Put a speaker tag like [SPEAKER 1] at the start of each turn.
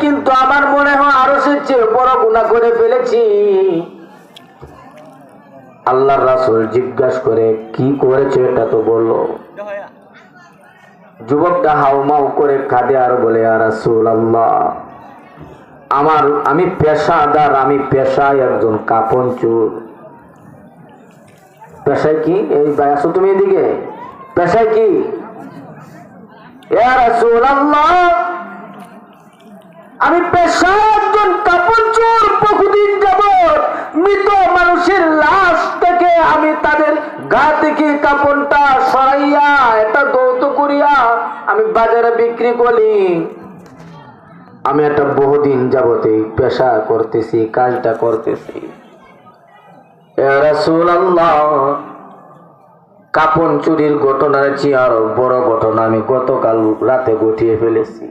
[SPEAKER 1] কিন্তু আমার মনে হয় আরো সে চেয়ে বড় গুনাহ করে ফেলেছি। আল্লাহর রাসূল জিজ্ঞাসা করে, কি করেছে এটা তো বলো। যুবকটা হাউমাউ করে কাঁদে আর বলে, ইয়া রাসূলুল্লাহ, আমি পেশাদার, আমি পেশায় একজন কাপন চোর। পেশায় কি? এই ভাই আসো তুমি এদিকে। পেশায় কি? ইয়া রাসূলুল্লাহ, আমি পেশায় একজন কাপন চোর। বহুদিন যাবত মৃত মানুষের লাশ থেকে আমি তাদের গা থেকে কাপড়টা সরাইয়া এটা দৌত করিয়া আমি বাজারে বিক্রি করি। আমি একটা বহুদিন যাবত এই পেশা করতেছি, কাজটা করতেছি। ইয়া রাসূলুল্লাহ, কাপন চুরির ঘটনার চেয়ে আরো বড় ঘটনা আমি গতকাল রাতে ঘটিয়ে ফেলেছি।